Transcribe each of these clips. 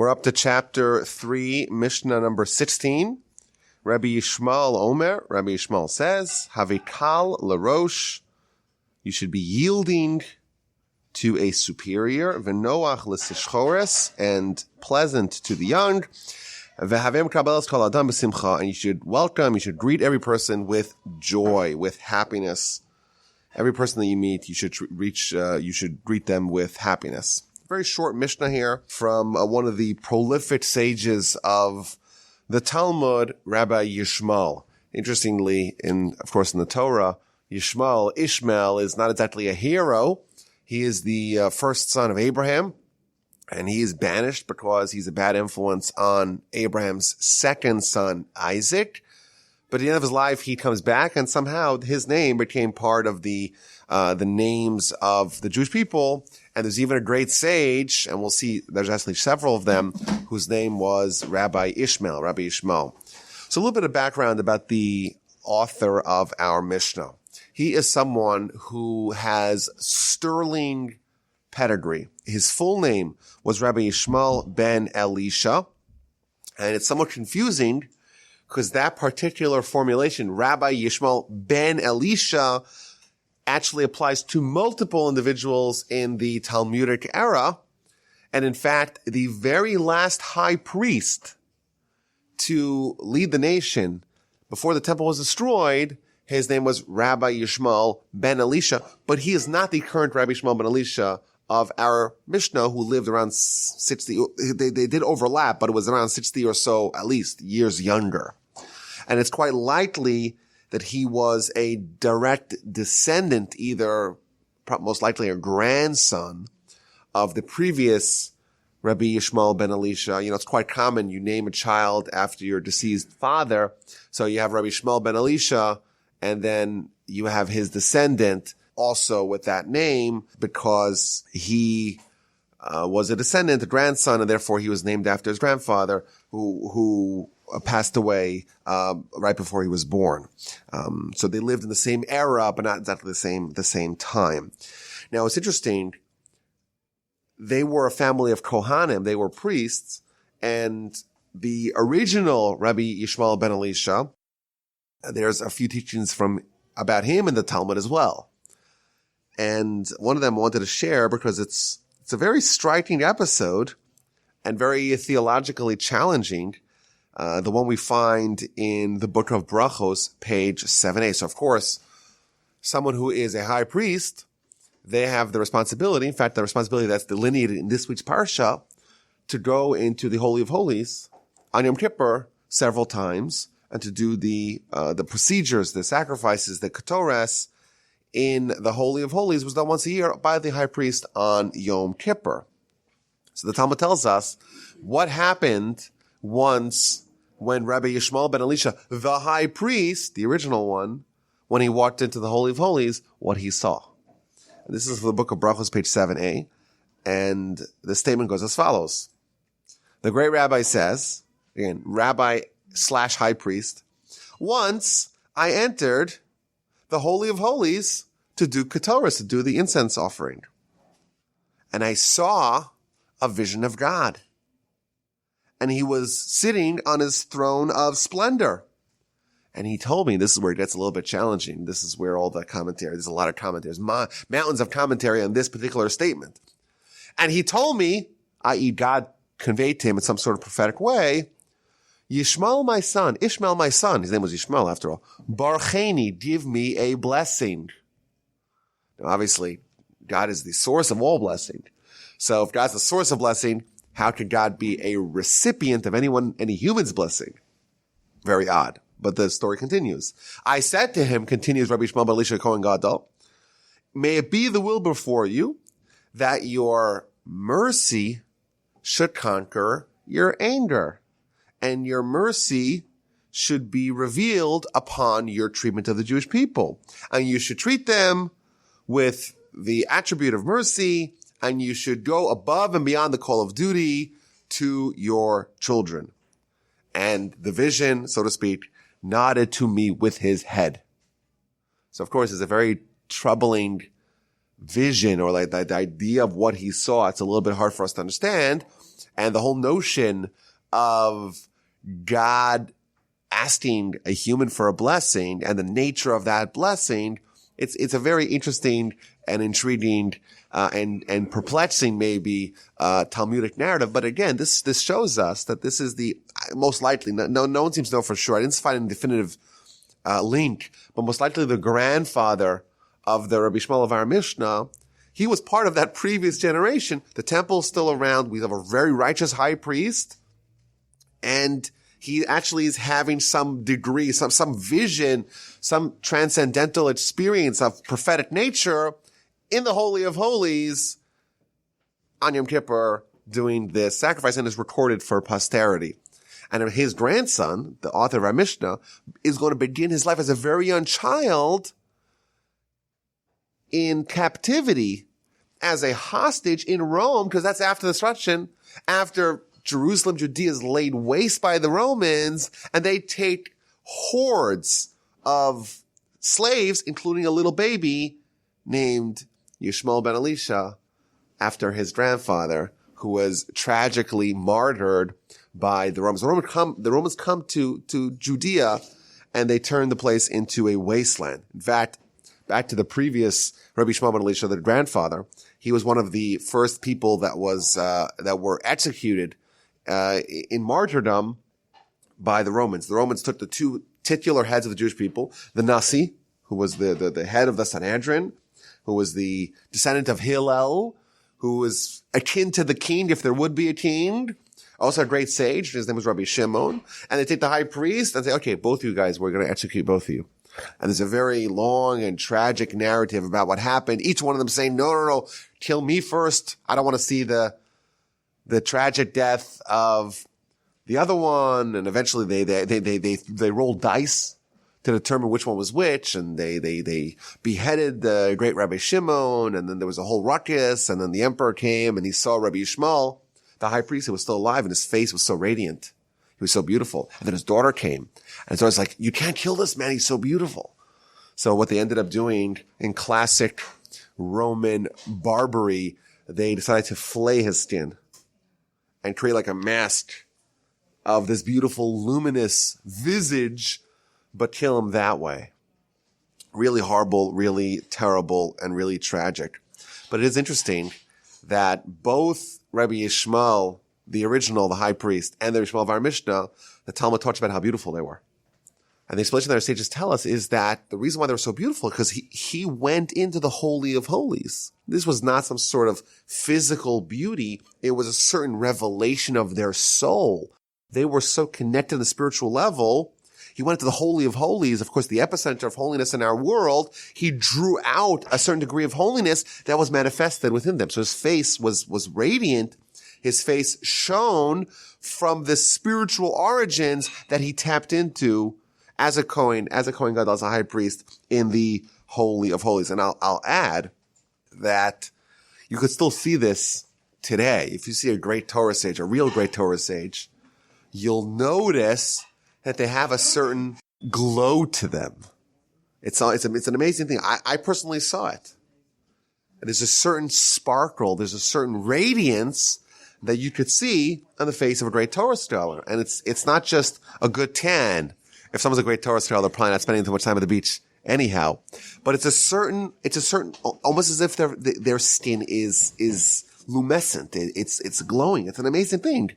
We're up to chapter 3, Mishnah number 16. Rabbi Yishmael Omer, Rabbi Yishmael says, Havikal larosh, you should be yielding to a superior, v'noach l'sishchores, and pleasant to the young, v'havem kabelas kol adam b'simcha, and you should welcome, you should greet every person with joy, with happiness. Every person that you meet, you should greet them with happiness. Very short Mishnah here from one of the prolific sages of the Talmud, Rabbi Yishmael. Interestingly, of course, in the Torah, Ishmael is not exactly a hero. He is the first son of Abraham, and he is banished because he's a bad influence on Abraham's second son, Isaac. But at the end of his life, he comes back, and somehow his name became part of the names of the Jewish people. And there's even a great sage, and we'll see there's actually several of them, whose name was Rabbi Yishmael. So a little bit of background about the author of our Mishnah. He is someone who has sterling pedigree. His full name was Rabbi Yishmael ben Elisha, and it's somewhat confusing because that particular formulation, Rabbi Yishmael ben Elisha, actually applies to multiple individuals in the Talmudic era. And in fact, the very last high priest to lead the nation before the temple was destroyed, his name was Rabbi Yishmael ben Elisha, but he is not the current Rabbi Yishmael ben Elisha of our Mishnah, who lived around 60. They did overlap, but it was around 60 or so, at least, years younger. And it's quite likely that he was a direct descendant, either most likely a grandson of the previous Rabbi Yishmael ben Elisha. It's quite common. You name a child after your deceased father. So you have Rabbi Yishmael ben Elisha, and then you have his descendant also with that name because he was a descendant, a grandson, and therefore he was named after his grandfather who passed away right before he was born. So they lived in the same era, but not exactly the same time. Now, it's interesting. They were a family of Kohanim. They were priests, and the original Rabbi Yishmael ben Elisha, there's a few teachings about him in the Talmud as well. And one of them I wanted to share because it's a very striking episode and very theologically challenging. The one we find in the book of Brachos, page 7a. So, of course, someone who is a high priest, they have the responsibility, in fact, the responsibility that's delineated in this week's parsha, to go into the Holy of Holies on Yom Kippur several times and to do the procedures, the sacrifices, the ketores in the Holy of Holies was done once a year by the high priest on Yom Kippur. So the Talmud tells us what happened once when Rabbi Yishmael ben Elisha, the high priest, the original one, when he walked into the Holy of Holies, what he saw. And this is from the book of Brachos, page 7a. And the statement goes as follows. The great rabbi says, again, rabbi / high priest, once I entered the Holy of Holies to do ketores, to do the incense offering. And I saw a vision of God. And he was sitting on his throne of splendor. And he told me, this is where it gets a little bit challenging. This is where all the commentary, there's a lot of commentaries, mountains of commentary on this particular statement. And he told me, i.e. God conveyed to him in some sort of prophetic way, Ishmael my son, his name was Yishmael after all, Barcheni, give me a blessing. Now obviously, God is the source of all blessing. So if God's the source of blessing, how could God be a recipient of any human's blessing? Very odd. But the story continues. I said to him, continues Rabbi Yishmael ben Elisha Kohen Gadol, may it be the will before you that your mercy should conquer your anger, and your mercy should be revealed upon your treatment of the Jewish people. And you should treat them with the attribute of mercy, and you should go above and beyond the call of duty to your children. And the vision, so to speak, nodded to me with his head. So, of course, it's a very troubling vision, or like the idea of what he saw. It's a little bit hard for us to understand. And the whole notion of God asking a human for a blessing and the nature of that blessing, it's a very interesting and intriguing and perplexing maybe Talmudic narrative. But again, this shows us that this is the most likely, no one seems to know for sure. I didn't find a definitive link, but most likely the grandfather of the Rabbi Yishmael of our Mishnah, he was part of that previous generation. The temple's still around. We have a very righteous high priest, and he actually is having some degree, some vision, some transcendental experience of prophetic nature in the Holy of Holies on Yom Kippur doing this sacrifice, and is recorded for posterity. And his grandson, the author of our Mishnah, is going to begin his life as a very young child in captivity as a hostage in Rome, because that's after the destruction, after Jerusalem, Judea is laid waste by the Romans, and they take hordes of slaves, including a little baby named Yishmael ben Elisha, after his grandfather, who was tragically martyred by the Romans. The Romans come to Judea, and they turn the place into a wasteland. In fact, back to the previous Rabbi Yishmael ben Elisha, the grandfather, he was one of the first people that were executed in martyrdom by the Romans. The Romans took the two titular heads of the Jewish people, the Nasi, who was the head of the Sanhedrin, who was the descendant of Hillel, who was akin to the king, if there would be a king, also a great sage. His name was Rabbi Shimon. And they take the high priest and say, okay, both of you guys, we're going to execute both of you. And there's a very long and tragic narrative about what happened. Each one of them saying, no, kill me first. I don't want to see the tragic death of the other one. And eventually they rolled dice to determine which one was which. And they beheaded the great Rabbi Shimon. And then there was a whole ruckus. And then the emperor came and he saw Rabbi Yishmael, the high priest, who was still alive, and his face was so radiant. He was so beautiful. And then his daughter came. And so it's like, you can't kill this man. He's so beautiful. So what they ended up doing in classic Roman barbarity, they decided to flay his skin and create like a mask of this beautiful, luminous visage, but kill him that way. Really horrible, really terrible, and really tragic. But it is interesting that both Rabbi Yishmael, the original, the high priest, and the Yishmael of our Mishnah, the Talmud talks about how beautiful they were. And the explanation that our sages tell us is that the reason why they were so beautiful, because he went into the Holy of Holies. This was not some sort of physical beauty. It was a certain revelation of their soul. They were so connected on the spiritual level. He went into the Holy of Holies, of course, the epicenter of holiness in our world. He drew out a certain degree of holiness that was manifested within them. So his face was radiant. His face shone from the spiritual origins that he tapped into as a Kohen Gadol, as a high priest in the Holy of Holies. And I'll add that you could still see this today. If you see a great Torah sage, a real great Torah sage, you'll notice that they have a certain glow to them. It's an amazing thing. I personally saw it. There's a certain sparkle. There's a certain radiance that you could see on the face of a great Torah scholar. And it's not just a good tan. If someone's a great Torah scholar, they're probably not spending too much time at the beach anyhow. But it's a certain, almost as if their skin is lumescent. It's glowing. It's an amazing thing.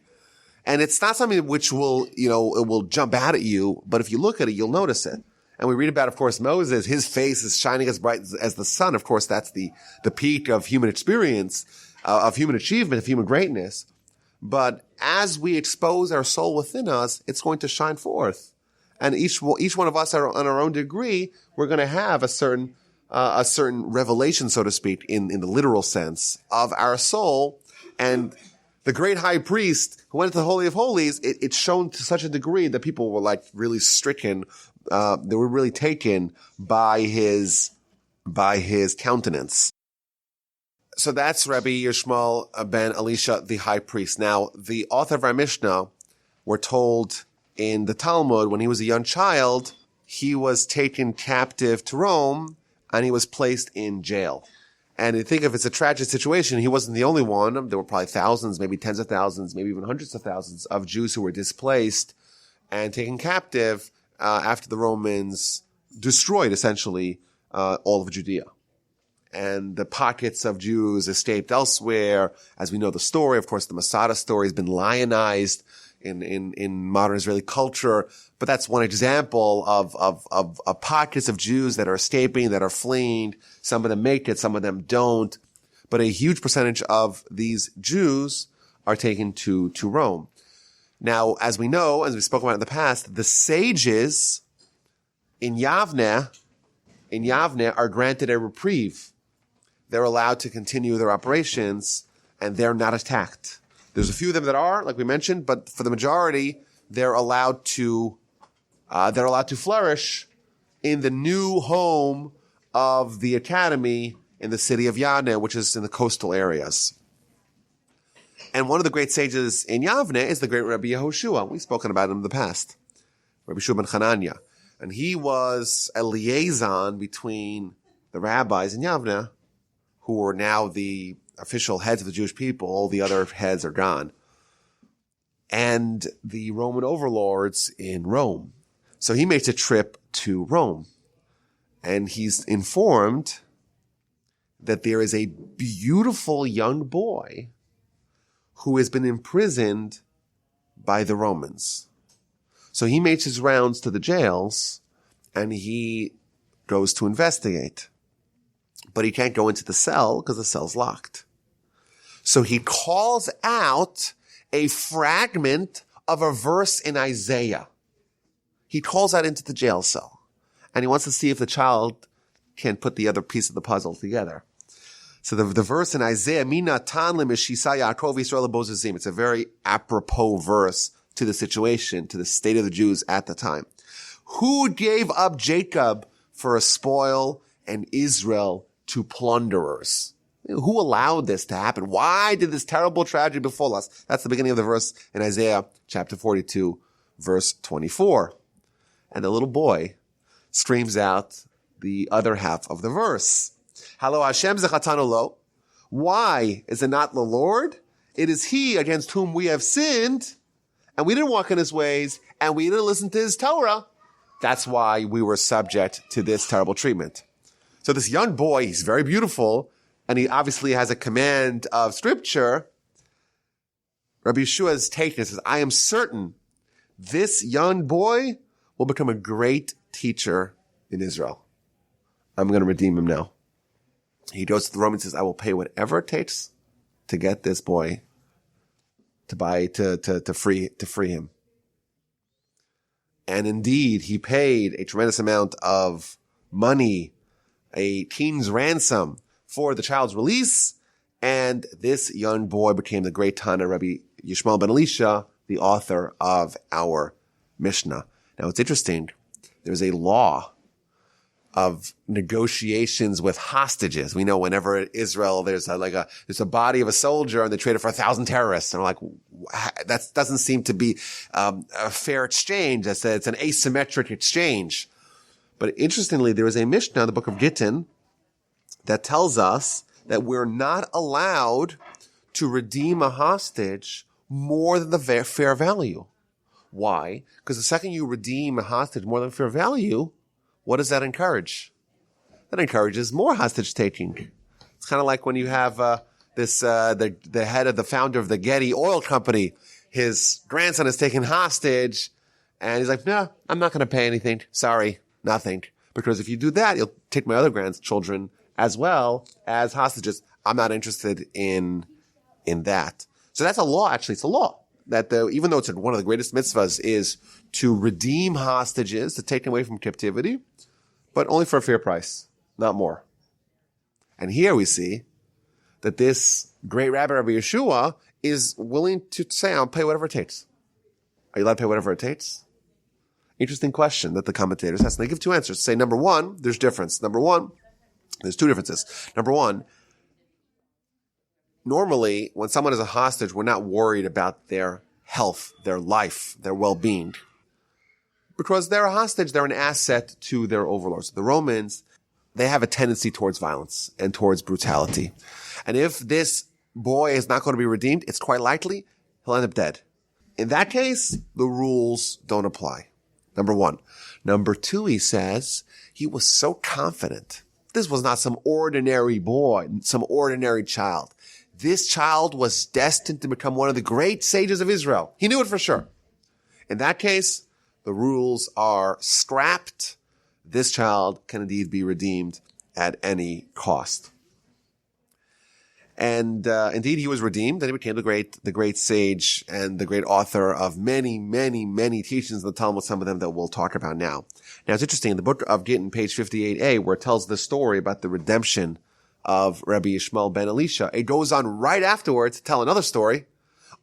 And it's not something which it will jump out at you, but if you look at it, you'll notice it. And we read about, of course, Moses, his face is shining as bright as the sun. Of course, that's the peak of human experience, of human achievement, of human greatness. But as we expose our soul within us, it's going to shine forth. And each one of us on our own degree, we're going to have a certain revelation, so to speak, in the literal sense of our soul. And the great high priest who went to the Holy of Holies, it shone to such a degree that people were like really stricken. They were really taken by his countenance. So that's Rabbi Yishmael ben Elisha, the high priest. Now, the author of our Mishnah, we're told in the Talmud, when he was a young child, he was taken captive to Rome and he was placed in jail. And you think if it's a tragic situation, he wasn't the only one. There were probably thousands, maybe tens of thousands, maybe even hundreds of thousands of Jews who were displaced and taken captive after the Romans destroyed, essentially, all of Judea. And the pockets of Jews escaped elsewhere. As we know the story, of course, the Masada story has been lionized in modern Israeli culture. But that's one example of pockets of Jews that are escaping, that are fleeing. Some of them make it, some of them don't. But a huge percentage of these Jews are taken to Rome. Now, as we know, as we spoke about in the past, the sages in Yavne are granted a reprieve. They're allowed to continue their operations, and they're not attacked. There's a few of them that are, like we mentioned, but for the majority, they're allowed to flourish in the new home of the academy in the city of Yavne, which is in the coastal areas. And one of the great sages in Yavne is the great Rabbi Yehoshua. We've spoken about him in the past. Rabbi Yehoshua ben Chananya. And he was a liaison between the rabbis in Yavne, who were now the official heads of the Jewish people. All the other heads are gone. And the Roman overlords in Rome. So he makes a trip to Rome. And he's informed that there is a beautiful young boy who has been imprisoned by the Romans. So he makes his rounds to the jails and he goes to investigate. But he can't go into the cell because the cell's locked. So he calls out a fragment of a verse in Isaiah. He calls out into the jail cell and he wants to see if the child can put the other piece of the puzzle together. So the verse in Isaiah, Mi natan lemeshisa Yaakov Yisrael bozizim. It's a very apropos verse to the situation, to the state of the Jews at the time. Who gave up Jacob for a spoil and Israel to plunderers? Who allowed this to happen? Why did this terrible tragedy befall us? That's the beginning of the verse in Isaiah chapter 42, verse 24. And the little boy screams out the other half of the verse. Halo Hashem zechatanu lo. Why is it not the Lord? It is He against whom we have sinned, and we didn't walk in His ways, and we didn't listen to His Torah. That's why we were subject to this terrible treatment. So this young boy, he's very beautiful, and he obviously has a command of Scripture. Rabbi Yeshua's take and says, I am certain this young boy will become a great teacher in Israel. I'm going to redeem him now. He goes to the Romans and says, I will pay whatever it takes to get this boy to free him. And indeed, he paid a tremendous amount of money, a king's ransom for the child's release. And this young boy became the great Tana, Rabbi Yishmael ben Elisha, the author of our Mishnah. Now, it's interesting. There's a law of negotiations with hostages. We know whenever in Israel there's a body of a soldier and they trade it for 1,000 terrorists. And we're like, that doesn't seem to be a fair exchange. It's an asymmetric exchange. But interestingly, there is a Mishnah in the book of Gittin that tells us that we're not allowed to redeem a hostage more than the fair value. Why? Because the second you redeem a hostage more than fair value, what does that encourage? That encourages more hostage taking. It's kind of like when you have the head of the founder of the Getty Oil Company. His grandson is taken hostage, and he's like, "No, I'm not going to pay anything. Sorry, nothing. Because if you do that, you'll take my other grandchildren as well as hostages. I'm not interested in that." So that's a law. Actually, it's a law that even though it's one of the greatest mitzvahs is to redeem hostages, to take them away from captivity, but only for a fair price, not more. And here we see that this great Rabbi Yeshua is willing to say, I'll pay whatever it takes. Are you allowed to pay whatever it takes? Interesting question that the commentators ask. And they give two answers. Say, number one, there's difference. Number one, there's two differences. Number one, normally when someone is a hostage, we're not worried about their health, their life, their well-being. Because they're a hostage, they're an asset to their overlords. The Romans they have a tendency towards violence and towards brutality. And if this boy is not going to be redeemed, it's quite likely he'll end up dead. In that case, the rules don't apply. Number one. Number two, he says, he was so confident. This was not some ordinary boy, some ordinary child. This child was destined to become one of the great sages of Israel. He knew it for sure. In that case, the rules are scrapped. This child can indeed be redeemed at any cost. And indeed, he was redeemed, and he became the great sage and the great author of many, many, many teachings in the Talmud, some of them that we'll talk about now. Now, it's interesting, in the book of Gittin, page 58a, where it tells the story about the redemption of Rabbi Yishmael ben Elisha, it goes on right afterwards to tell another story,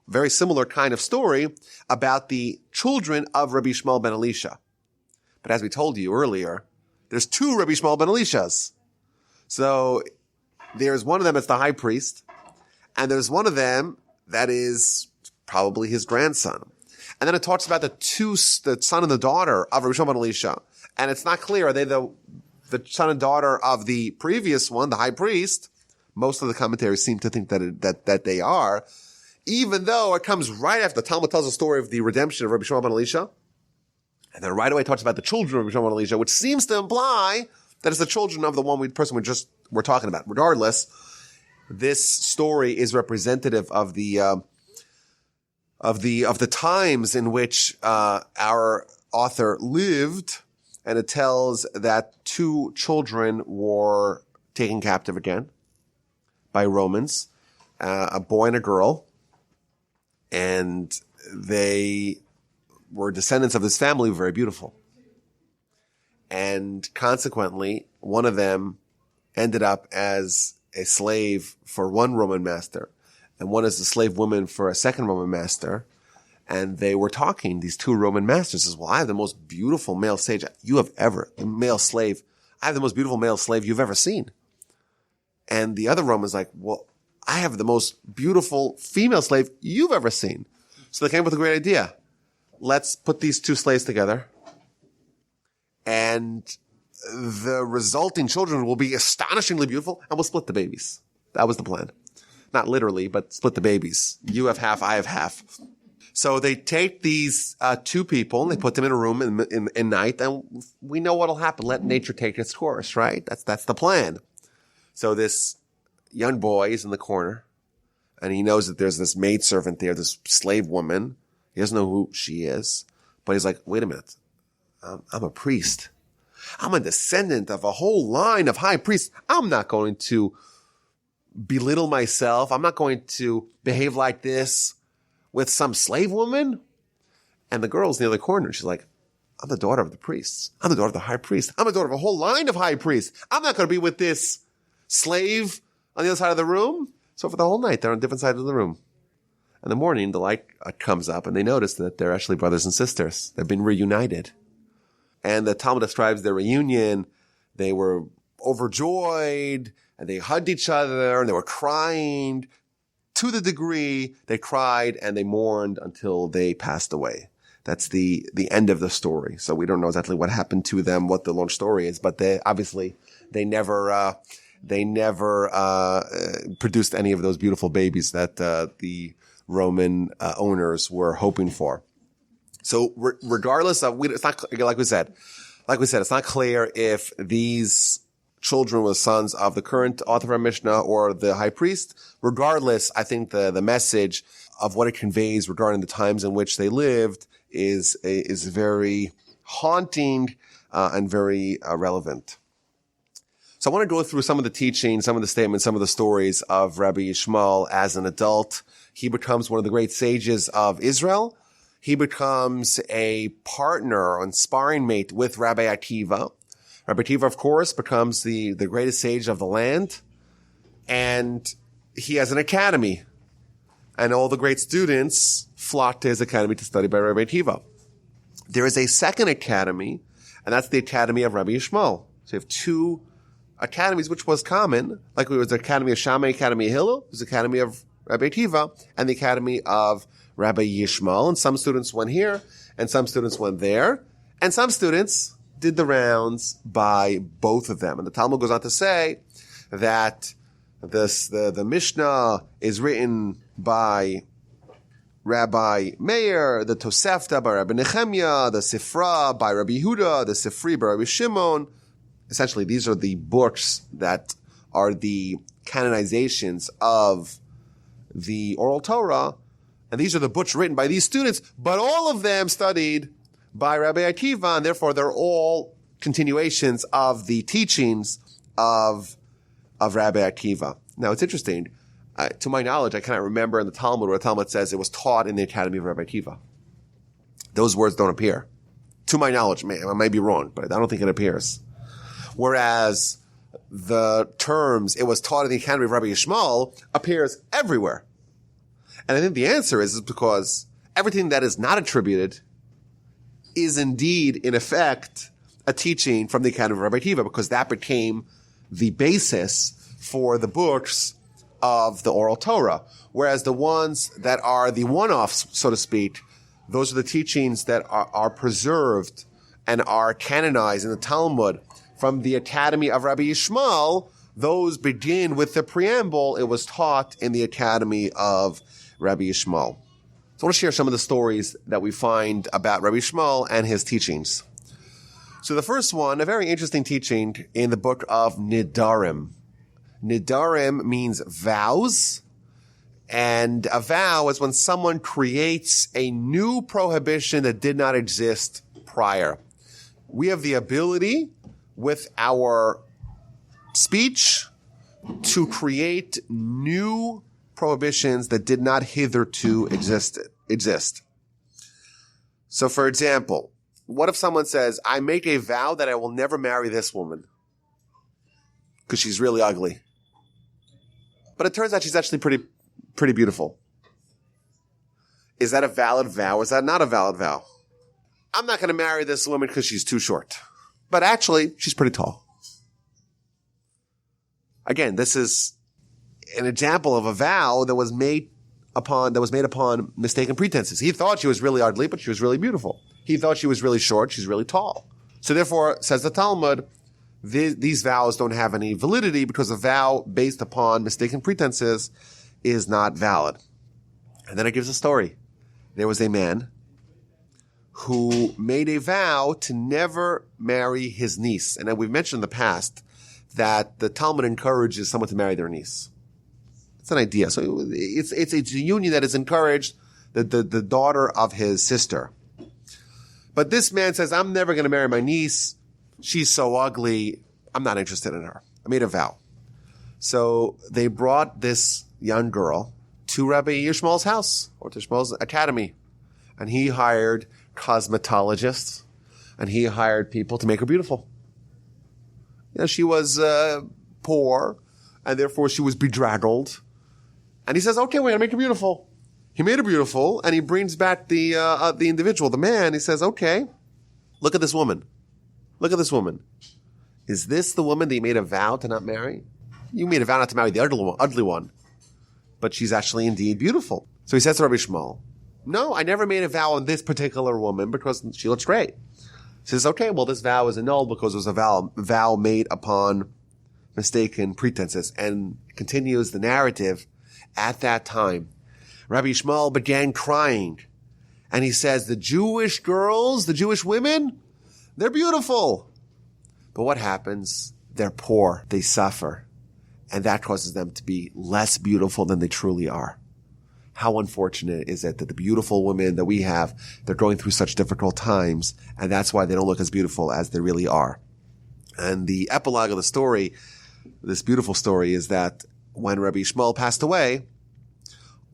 very similar kind of story, about the children of Rabbi Yishmael ben Elisha. But as we told you earlier, there's two Rabbi Yishmael ben Elishas. So there's one of them that's the high priest, and there's one of them that is probably his grandson. And then it talks about the son and the daughter of Rabbi Yishmael ben Elisha. And it's not clear, are they the son and daughter of the previous one, the high priest? Most of the commentaries seem to think that they are, even though it comes right after the Talmud tells the story of the redemption of Rabbi Yishmael ben Elisha. And then right away it talks about the children of Rabbi Yishmael ben Elisha, which seems to imply that it's the children of the person we're talking about. Regardless, this story is representative of the times in which our author lived, and it tells that two children were taken captive again by Romans, a boy and a girl, and they were descendants of this family, very beautiful. And consequently, one of them ended up as a slave for one Roman master, and one as a slave woman for a second Roman master. And they were talking, these two Roman masters, says, well, I have the most beautiful male slave male slave. I have the most beautiful male slave you've ever seen. And the other Roman's like, well, I have the most beautiful female slave you've ever seen. So they came up with a great idea. Let's put these two slaves together, and the resulting children will be astonishingly beautiful, and we'll split the babies. That was the plan. Not literally, but split the babies. You have half, I have half. So they take these two people and they put them in a room in night, and we know what'll happen. Let nature take its course, right? That's the plan. So this young boy is in the corner, and he knows that there's this maidservant there, this slave woman. He doesn't know who she is, but he's like, wait a minute. I'm a priest. I'm a descendant of a whole line of high priests. I'm not going to belittle myself. I'm not going to behave like this with some slave woman. And the girl's near the corner. She's like, I'm the daughter of the priests. I'm the daughter of the high priest. I'm the daughter of a whole line of high priests. I'm not going to be with this slave on the other side of the room. So for the whole night, they're on different sides of the room. In the morning, the light comes up, and they notice that they're actually brothers and sisters. They've been reunited. And the Talmud describes their reunion. They were overjoyed, and they hugged each other, and they were crying to the degree they cried and they mourned until they passed away. That's the end of the story. So we don't know exactly what happened to them, what the long story is, but they never produced any of those beautiful babies that the Roman owners were hoping for. So regardless of, it's not, like we said, it's not clear if these children were sons of the current author of our Mishnah or the high priest. Regardless, I think the message of what it conveys regarding the times in which they lived is very haunting and very relevant. So I want to go through some of the teachings, some of the statements, some of the stories of Rabbi Yishmael as an adult. He becomes one of the great sages of Israel. He becomes a partner and sparring mate with Rabbi Akiva. Rabbi Akiva, of course, becomes the greatest sage of the land. And he has an academy. And all the great students flock to his academy to study by Rabbi Akiva. There is a second academy, and that's the academy of Rabbi Yishmael. So you have two academies, which was common, like it was the academy of Shammai, academy of Hillel, it was the academy of Rabbi Akiva, and the academy of Rabbi Yishmael. And some students went here, and some students went there, and some students did the rounds by both of them. And the Talmud goes on to say that the Mishnah is written by Rabbi Meir, the Tosefta by Rabbi Nehemiah, the Sifra by Rabbi Yehuda, the Sifri by Rabbi Shimon. Essentially, these are the books that are the canonizations of the oral Torah. And these are the books written by these students, but all of them studied by Rabbi Akiva, and therefore they're all continuations of the teachings of Rabbi Akiva. Now, it's interesting. To my knowledge, I cannot remember in the Talmud where the Talmud says it was taught in the academy of Rabbi Akiva. Those words don't appear. To my knowledge, I may be wrong, but I don't think it appears. Whereas the terms, it was taught in the academy of Rabbi Yishmael, appears everywhere. And I think the answer is because everything that is not attributed is indeed, in effect, a teaching from the academy of Rabbi Akiva, because that became the basis for the books of the oral Torah. Whereas the ones that are the one-offs, so to speak, those are the teachings that are preserved and are canonized in the Talmud from the academy of Rabbi Yishmael. Those begin with the preamble. It was taught in the academy of Rabbi Yishmael. So I want to share some of the stories that we find about Rabbi Yishmael and his teachings. So the first one, a very interesting teaching in the book of Nidarim. Nidarim means vows, and a vow is when someone creates a new prohibition that did not exist prior. We have the ability with our speech to create new prohibitions that did not hitherto exist. So, for example, what if someone says, I make a vow that I will never marry this woman because she's really ugly. But it turns out she's actually pretty beautiful. Is that a valid vow or is that not a valid vow? I'm not going to marry this woman because she's too short. But actually, she's pretty tall. Again, this is an example of a vow that was made upon mistaken pretenses. He thought she was really ugly, but she was really beautiful. He thought she was really short, she's really tall. So therefore, says the Talmud, these vows don't have any validity because a vow based upon mistaken pretenses is not valid. And then it gives a story. There was a man who made a vow to never marry his niece. And we've mentioned in the past that the Talmud encourages someone to marry their niece. It's an idea. So it's a union that is encouraged, the daughter of his sister. But this man says, I'm never going to marry my niece. She's so ugly. I'm not interested in her. I made a vow. So they brought this young girl to Rabbi Yishmael's house or to Yishmael's academy. And he hired cosmetologists and he hired people to make her beautiful. You know, she was poor and therefore she was bedraggled. And he says, okay, we're going to make her beautiful. He made her beautiful and he brings back the individual, the man. He says, okay, look at this woman. Look at this woman. Is this the woman that you made a vow to not marry? You made a vow not to marry the ugly one. But she's actually indeed beautiful. So he says to Rabbi Yishmael, no, I never made a vow on this particular woman because she looks great. He says, okay, well, this vow is annulled because it was a vow made upon mistaken pretenses. And continues the narrative. At that time, Rabbi Yishmael began crying. And he says, the Jewish girls, the Jewish women, they're beautiful. But what happens? They're poor. They suffer. And that causes them to be less beautiful than they truly are. How unfortunate is it that the beautiful women that we have, they're going through such difficult times, and that's why they don't look as beautiful as they really are. And the epilogue of the story, this beautiful story, is that when Rabbi Yishmael passed away,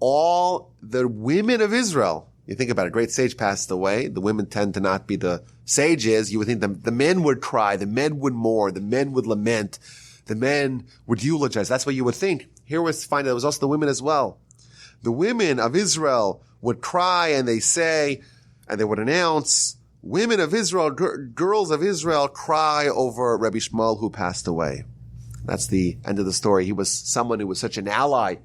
all the women of Israel, you think about it, a great sage passed away. The women tend to not be the sages. You would think the men would cry, the men would mourn, the men would lament, the men would eulogize. That's what you would think. Here we find that it was also the women as well. The women of Israel would cry and they say, and they would announce, women of Israel, girls of Israel cry over Rabbi Yishmael who passed away. That's the end of the story. He was someone who was such an ally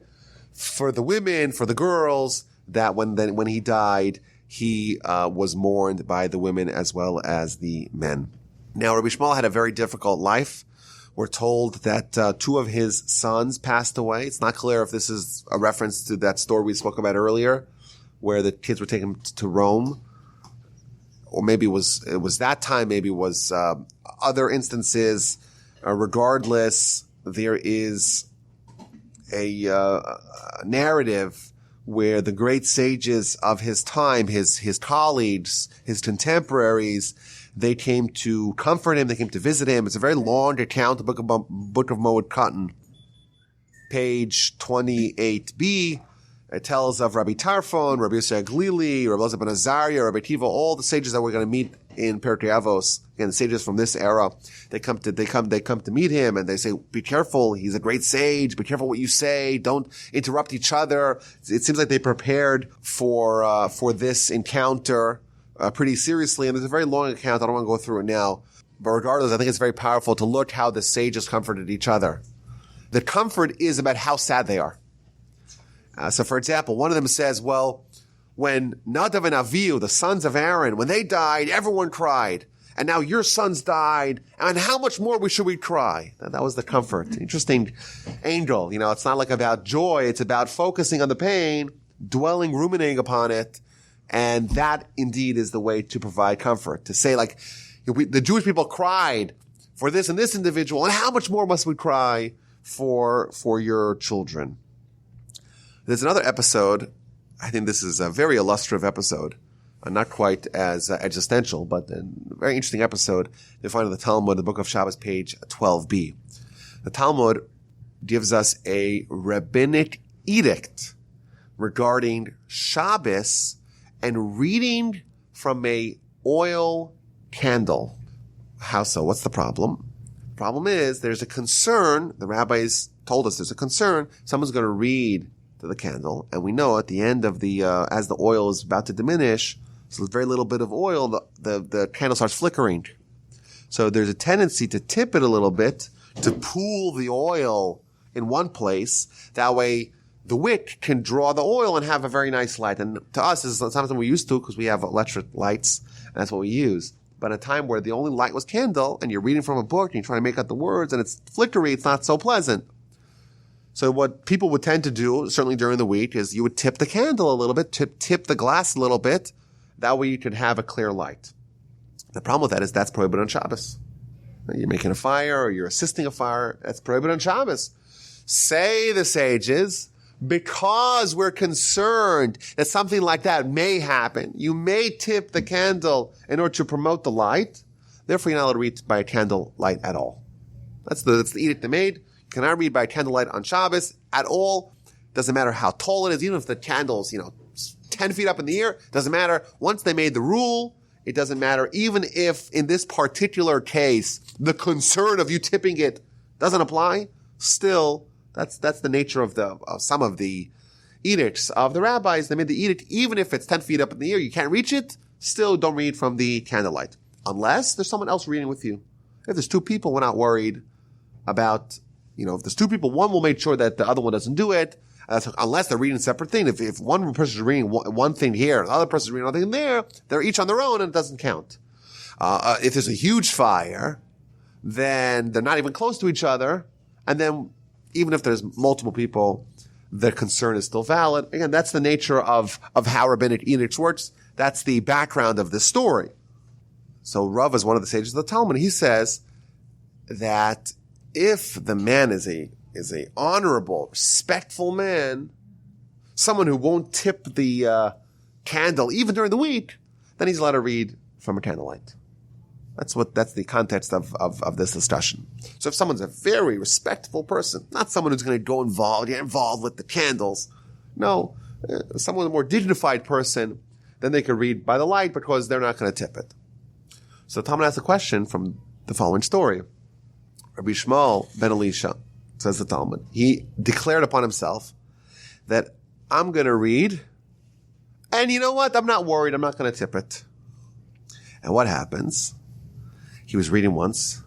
for the women, for the girls, that when he died, he was mourned by the women as well as the men. Now, Rabbi Yishmael had a very difficult life. We're told that two of his sons passed away. It's not clear if this is a reference to that story we spoke about earlier, where the kids were taken to Rome, or maybe it was that time. Maybe it was other instances. Regardless, there is a narrative where the great sages of his time, his colleagues, his contemporaries, they came to comfort him. They came to visit him. It's a very long account, the Book of Moed Katan, page 28b. It tells of Rabbi Tarfon, Rabbi Yosef Glili, Rabbi Elazar ben Azariah, Rabbi Akiva, all the sages that we're going to meet in Pirkei Avos. Again, the sages from this era. They come to meet him, and they say, "Be careful. He's a great sage. Be careful what you say. Don't interrupt each other." It seems like they prepared for this encounter pretty seriously. And there's a very long account. I don't want to go through it now, but regardless, I think it's very powerful to look how the sages comforted each other. The comfort is about how sad they are. So, for example, one of them says, well, when Nadav and Avihu, the sons of Aaron, when they died, everyone cried. And now your sons died. And how much more should we cry? That was the comfort. Interesting angle. It's not like about joy. It's about focusing on the pain, dwelling, ruminating upon it. And that indeed is the way to provide comfort. To say like, the Jewish people cried for this and this individual. And how much more must we cry for your children? There's another episode. I think this is a very illustrative episode, not quite as existential, but a very interesting episode. You find in the Talmud, the Book of Shabbos, page 12b. The Talmud gives us a rabbinic edict regarding Shabbos and reading from a oil candle. How so? What's the problem? The problem is there's a concern. The rabbis told us there's a concern. Someone's going to read to the candle, and we know at the end of the as the oil is about to diminish, so there's very little bit of oil, the candle starts flickering. So there's a tendency to tip it a little bit, to pool the oil in one place. That way the wick can draw the oil and have a very nice light. And to us, this is something we're used to because we have electric lights, and that's what we use. But at a time where the only light was candle, and you're reading from a book, and you're trying to make out the words, and it's flickery, it's not so pleasant. So what people would tend to do, certainly during the week, is you would tip the candle a little bit, tip the glass a little bit. That way you could have a clear light. The problem with that is that's prohibited on Shabbos. You're making a fire or you're assisting a fire. That's prohibited on Shabbos. Say the sages, because we're concerned that something like that may happen, you may tip the candle in order to promote the light. Therefore, you're not allowed to read by a candle light at all. That's the edict they made. Cannot read by candlelight on Shabbos at all. Doesn't matter how tall it is, even if the candle's, 10 feet up in the air, doesn't matter. Once they made the rule, it doesn't matter. Even if in this particular case, the concern of you tipping it doesn't apply, still, that's the nature of some of the edicts of the rabbis. They made the edict, even if it's 10 feet up in the air, you can't reach it, still don't read from the candlelight. Unless there's someone else reading with you. If there's two people, we're not worried about, if there's two people, one will make sure that the other one doesn't do it, unless they're reading a separate thing. If one person is reading one thing here, the other person is reading another thing there, they're each on their own and it doesn't count. If there's a huge fire, then they're not even close to each other, and then even if there's multiple people, the concern is still valid. Again, that's the nature of how rabbinic edicts works. That's the background of this story. So Rav is one of the sages of the Talmud. He says that if the man is a honorable, respectful man, someone who won't tip the candle even during the week, then he's allowed to read from a candlelight. That's the context of this discussion. So if someone's a very respectful person, not someone who's going to get involved with the candles, no, someone a more dignified person, then they can read by the light because they're not going to tip it. So Talmud asks a question from the following story. Rabbi Yishmael ben Elisha, says the Talmud, he declared upon himself that I'm going to read, and you know what? I'm not worried. I'm not going to tip it. And what happens? He was reading once,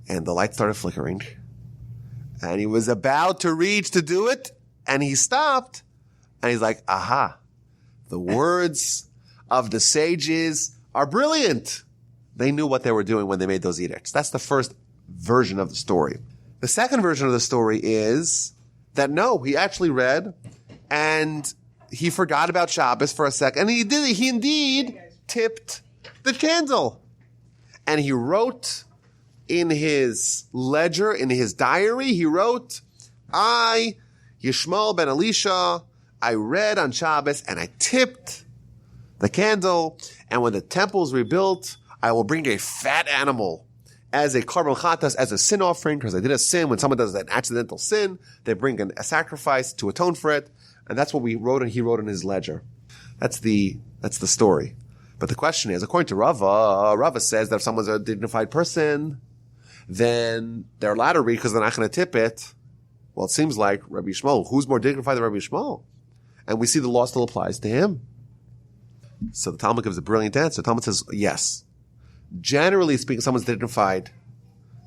and the light started flickering, and he was about to reach to do it, and he stopped, and he's like, aha, the words of the sages are brilliant. They knew what they were doing when they made those edicts. That's the first version of the story. The second version of the story is that no, he actually read and he forgot about Shabbos for a second. And he indeed tipped the candle. And he wrote in his ledger, in his diary, he wrote, I, Yishmael ben Elisha, I read on Shabbos and I tipped the candle. And when the temple is rebuilt, I will bring a fat animal as a korban chatas, as a sin offering, because I did a sin. When someone does an accidental sin, they bring a sacrifice to atone for it. And that's what we wrote, and he wrote in his ledger. That's the story. But the question is, according to Rava says that if someone's a dignified person, then they're allowed to read because they're not going to tip it. Well, it seems like Rabbi Yishmael, who's more dignified than Rabbi Yishmael? And we see the law still applies to him. So the Talmud gives a brilliant answer. The Talmud says, yes. Generally speaking, someone's dignified.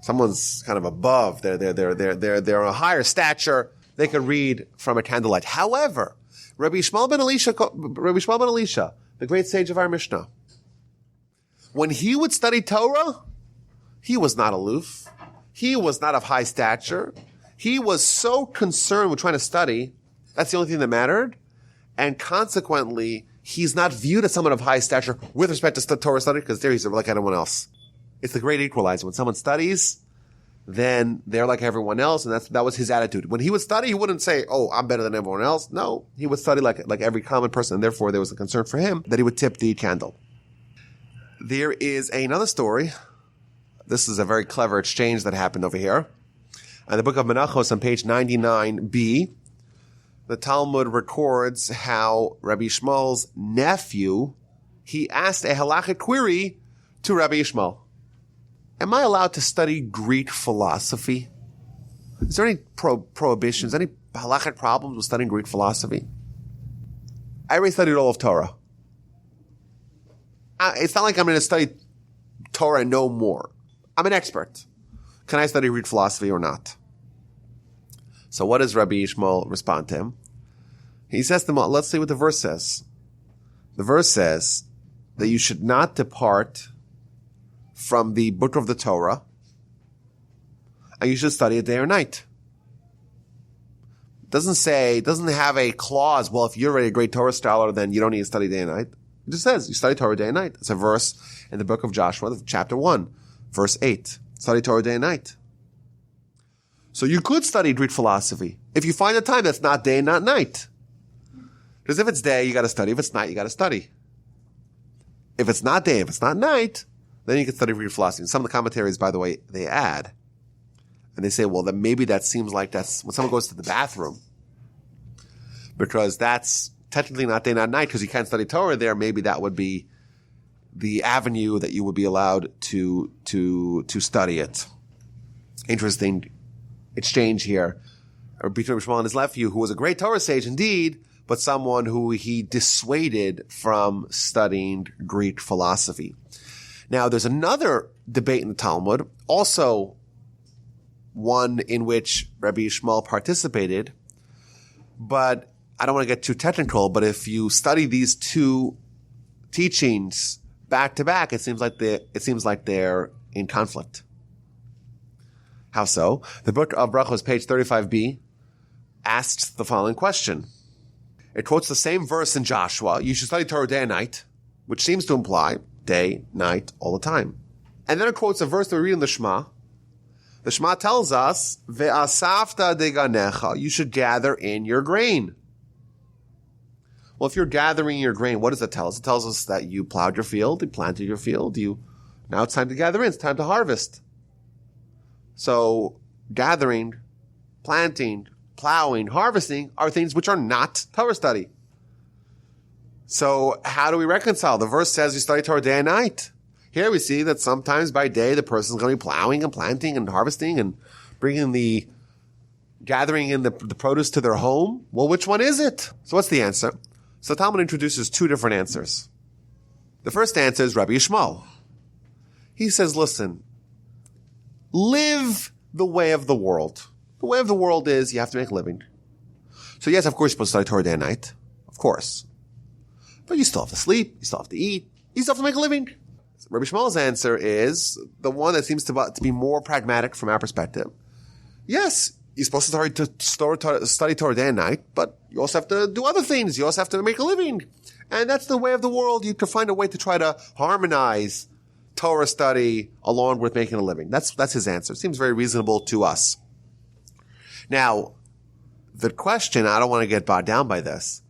Someone's kind of above. They're a higher stature. They could read from a candlelight. However, Rabbi Yishmael ben Elisha, the great sage of our Mishnah, when he would study Torah, he was not aloof. He was not of high stature. He was so concerned with trying to study. That's the only thing that mattered. And consequently, he's not viewed as someone of high stature with respect to Torah study, because there he's like anyone else. It's the great equalizer. When someone studies, then they're like everyone else, and that was his attitude. When he would study, he wouldn't say, oh, I'm better than everyone else. No, he would study like every common person, and therefore there was a concern for him that he would tip the candle. There is another story. This is a very clever exchange that happened over here. In the book of Menachos on page 99b, the Talmud records how Rabbi Yishmael's nephew, he asked a halachic query to Rabbi Yishmael. Am I allowed to study Greek philosophy? Is there any prohibitions, any halachic problems with studying Greek philosophy? I already studied all of Torah. It's not like I'm going to study Torah and know more. I'm an expert. Can I study Greek philosophy or not? So what does Rabbi Yishmael respond to him? He says to him, let's see what the verse says. The verse says that you should not depart from the book of the Torah, and you should study it day or night. It doesn't have a clause, well, if you're already a great Torah scholar, then you don't need to study day and night. It just says you study Torah day and night. It's a verse in the book of Joshua, chapter 1, verse 8. Study Torah day and night. So you could study Greek philosophy if you find a time that's not day and not night. Because if it's day, you got to study. If it's night, you got to study. If it's not day, if it's not night, then you can study Greek philosophy. And some of the commentaries, by the way, they add, and they say, well, then maybe that seems like that's when someone goes to the bathroom, because that's technically not day, not night, because you can't study Torah there. Maybe that would be the avenue that you would be allowed to study it. Interesting exchange here between Yishmael and his nephew, who was a great Torah sage indeed, but someone who he dissuaded from studying Greek philosophy. Now, there's another debate in the Talmud, also one in which Rabbi Yishmael participated, but I don't want to get too technical, but if you study these two teachings back to back, it seems like they're in conflict. How so? The book of Brachos, page 35b, asks the following question. It quotes the same verse in Joshua, you should study Torah day and night, which seems to imply day, night, all the time. And then it quotes a verse that we read in the Shema. The Shema tells us, Ve'asafta deganecha, you should gather in your grain. Well, if you're gathering your grain, what does it tell us? It tells us that you plowed your field, you planted your field, now it's time to gather in, it's time to harvest. So, gathering, planting, plowing, harvesting are things which are not Torah study. So, how do we reconcile? The verse says you study Torah day and night. Here we see that sometimes by day the person is going to be plowing and planting and harvesting and gathering in the produce to their home. Well, which one is it? So what's the answer? So Talmud introduces two different answers. The first answer is Rabbi Yishmael. He says, listen, live the way of the world. The way of the world is you have to make a living. So yes, of course, you're supposed to study Torah day and night. Of course. But you still have to sleep. You still have to eat. You still have to make a living. Rabbi Yishmael's answer is the one that seems to be more pragmatic from our perspective. Yes, you're supposed to study Torah day and night, but you also have to do other things. You also have to make a living. And that's the way of the world. You can find a way to try to harmonize Torah study along with making a living. That's his answer. It seems very reasonable to us. Now, the question, I don't want to get bogged down by this.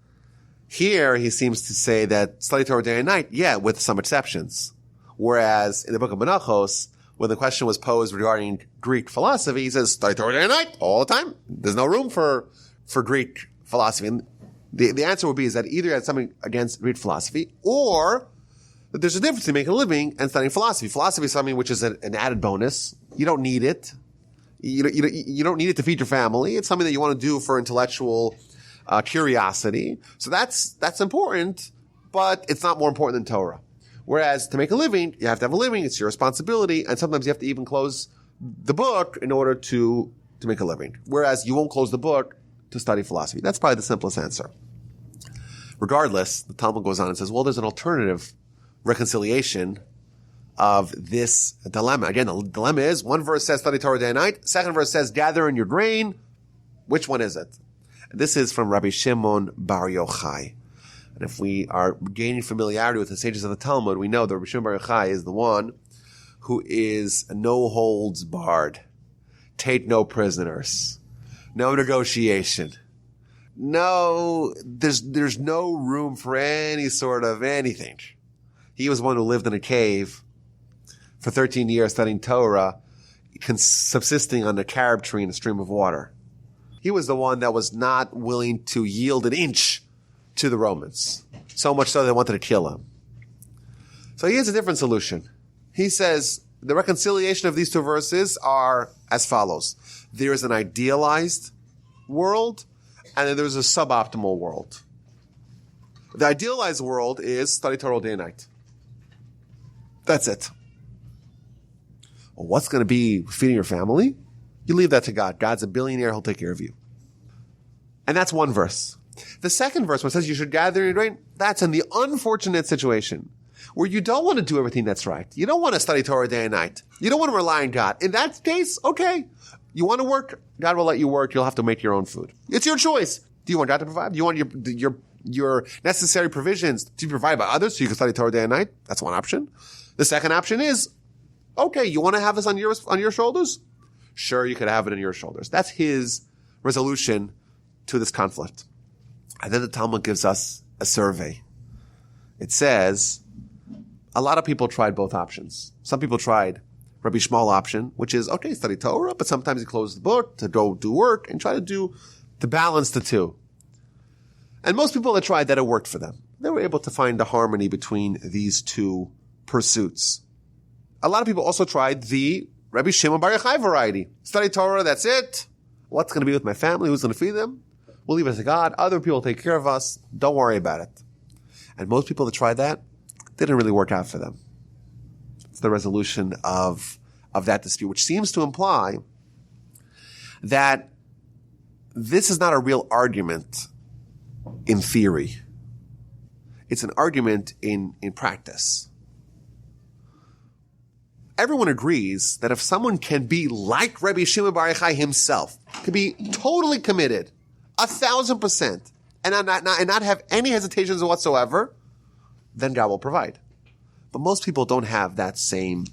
Here, he seems to say that study Torah day and night, yeah, with some exceptions. Whereas in the book of Menachos, when the question was posed regarding Greek philosophy, he says, study Torah day and night all the time. There's no room for Greek philosophy. And the answer would be is that either you had something against Greek philosophy, or that there's a difference in making a living and studying philosophy. Philosophy is something which is an added bonus. You don't need it. You don't need it to feed your family. It's something that you want to do for intellectual curiosity. So that's important, but it's not more important than Torah. Whereas to make a living, you have to have a living. It's your responsibility. And sometimes you have to even close the book in order to make a living. Whereas you won't close the book to study philosophy. That's probably the simplest answer. Regardless, the Talmud goes on and says, well, there's an alternative reconciliation of this dilemma. Again, the dilemma is one verse says study Torah day and night. Second verse says gather in your grain. Which one is it? This is from Rabbi Shimon Bar Yochai. And if we are gaining familiarity with the sages of the Talmud, we know that Rabbi Shimon Bar Yochai is the one who is no holds barred. Take no prisoners. No negotiation. No, there's no room for any sort of anything. He was one who lived in a cave for 13 years studying Torah, subsisting on a carob tree and a stream of water. He was the one that was not willing to yield an inch to the Romans. So much so they wanted to kill him. So he has a different solution. He says the reconciliation of these two verses are as follows. There is an idealized world and then there's a suboptimal world. The idealized world is study Torah day and night. That's it. Well, what's going to be feeding your family? You leave that to God. God's a billionaire. He'll take care of you. And that's one verse. The second verse, where it says you should gather your grain, that's in the unfortunate situation where you don't want to do everything that's right. You don't want to study Torah day and night. You don't want to rely on God. In that case, okay. You want to work, God will let you work. You'll have to make your own food. It's your choice. Do you want God to provide? Do you want your necessary provisions to be provided by others so you can study Torah day and night? That's one option. The second option is, okay, you want to have this on your shoulders? Sure, you could have it on your shoulders. That's his resolution to this conflict. And then the Talmud gives us a survey. It says, a lot of people tried both options. Some people tried Rabbi Yishmael option, which is, okay, study Torah, but sometimes you close the book to go do work and try to balance the two. And most people that tried that, it worked for them. They were able to find the harmony between these two pursuits. A lot of people also tried the Rabbi Shimon Bar Yochai variety. Study Torah, that's it. What's going to be with my family? Who's going to feed them? We'll leave it to God. Other people take care of us. Don't worry about it. And most people that tried that didn't really work out for them. It's the resolution of that dispute, which seems to imply that this is not a real argument in theory. It's an argument in practice. Everyone agrees that if someone can be like Rabbi Shimon Bar Yochai himself, can be totally committed, 1,000%, and not have any hesitations whatsoever, then God will provide. But most people don't have that same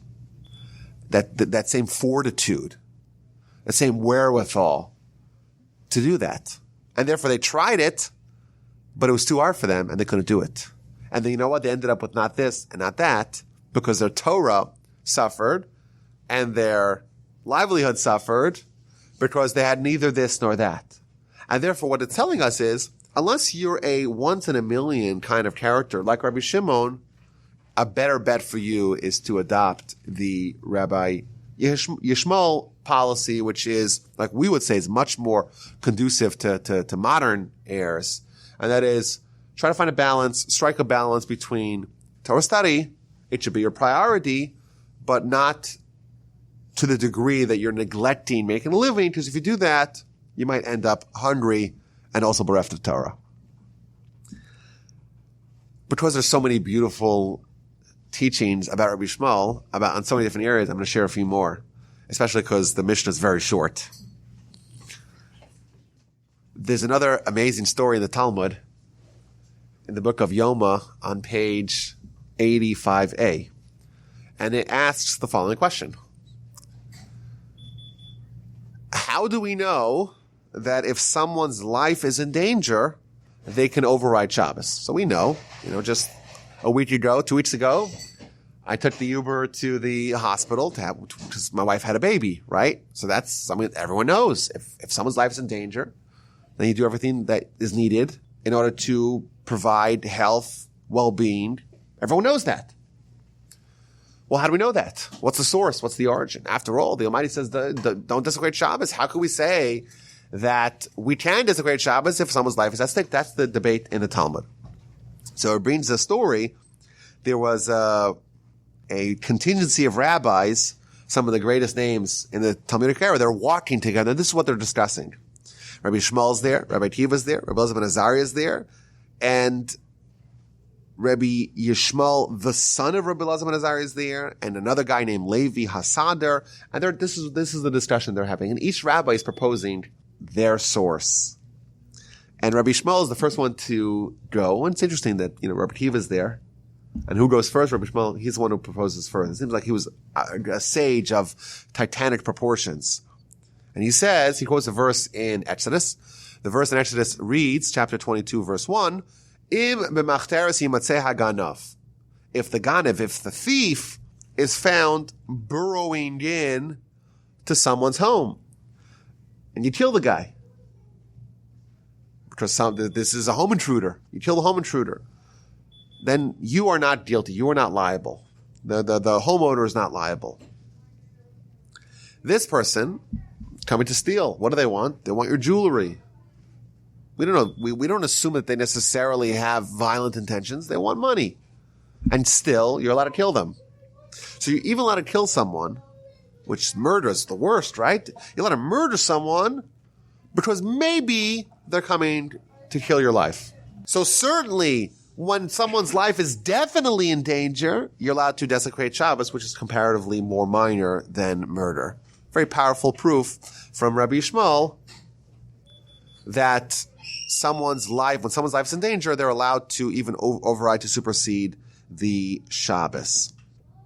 fortitude, that same wherewithal to do that. And therefore they tried it, but it was too hard for them and they couldn't do it. And then you know what? They ended up with not this and not that because their Torah suffered and their livelihood suffered because they had neither this nor that. And therefore what it's telling us is, unless you're a once in a million kind of character like Rabbi Shimon, a better bet for you is to adopt the Rabbi Yishmael policy, which is, like we would say, is much more conducive to modern heirs. And that is, try to find a balance, strike a balance between Torah study, it should be your priority, but not to the degree that you're neglecting making a living, because if you do that, you might end up hungry and also bereft of Torah. Because there's so many beautiful teachings about Rabbi Yishmael on so many different areas. I'm going to share a few more, especially because the Mishnah is very short. There's another amazing story in the Talmud, in the book of Yoma, on page 85a. And it asks the following question. How do we know that if someone's life is in danger, they can override Shabbos? So we know, just a week ago, 2 weeks ago, I took the Uber to the hospital because my wife had a baby, right? So that's something that everyone knows. If someone's life is in danger, then you do everything that is needed in order to provide health, well-being. Everyone knows that. Well, how do we know that? What's the source? What's the origin? After all, the Almighty says, don't desecrate Shabbos. How can we say that we can desecrate Shabbos if someone's life is at stake? That's the debate in the Talmud. So it brings a story. There was a contingency of rabbis, some of the greatest names in the Talmudic era. They're walking together. This is what they're discussing. Rabbi Yishmael's there, Rabbi Akiva's there, Rabbi Elazar ben Azariah's there, and Rabbi Yishmael, the son of Rabbi Elazar ben Azariah, is there, and another guy named Levi Hasader. And this is the discussion they're having. And each rabbi is proposing their source. And Rabbi Yishmael is the first one to go. And it's interesting that, Rabbi Akiva is there. And who goes first? Rabbi Yishmael, he's the one who proposes first. It seems like he was a sage of titanic proportions. And he quotes a verse in Exodus. The verse in Exodus reads, chapter 22, verse 1, Im b'machteres yimatzeh haganav. If the thief is found burrowing in to someone's home, and you kill the guy, because this is a home intruder, you kill the home intruder, then you are not guilty. You are not liable. The homeowner is not liable. This person coming to steal, what do they want? They want your jewelry. We don't know. We don't assume that they necessarily have violent intentions. They want money. And still, you're allowed to kill them. So you're even allowed to kill someone, which murder is the worst, right? You're allowed to murder someone because maybe they're coming to kill your life. So certainly, when someone's life is definitely in danger, you're allowed to desecrate Shabbos, which is comparatively more minor than murder. Very powerful proof from Rabbi Yishmael that when someone's life is in danger, they're allowed to even override, to supersede the Shabbos.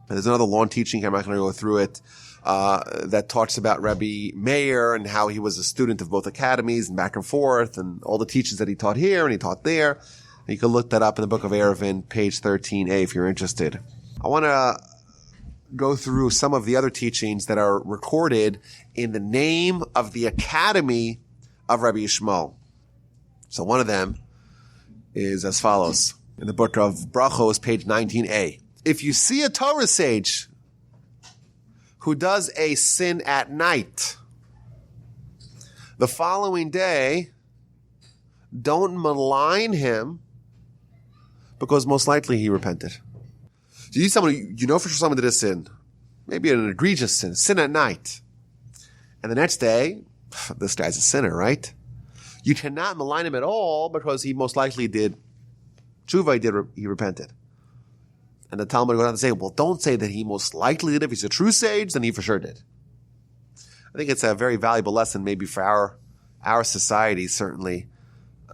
And there's another long teaching, I'm not going to go through it, that talks about Rabbi Meir and how he was a student of both academies and back and forth, and all the teachings that he taught here and he taught there. And you can look that up in the book of Eruvin, page 13a, if you're interested. I want to go through some of the other teachings that are recorded in the name of the academy of Rabbi Yishmael. So one of them is as follows. In the book of Brachos, page 19a. If you see a Torah sage who does a sin at night, the following day, don't malign him, because most likely he repented. So you see someone, for sure someone did a sin, maybe an egregious sin at night. And the next day, this guy's a sinner, right? You cannot malign him at all because he most likely did tshuva, he repented. And the Talmud goes on to say, well, don't say that he most likely did. If he's a true sage, then he for sure did. I think it's a very valuable lesson maybe for our society, certainly,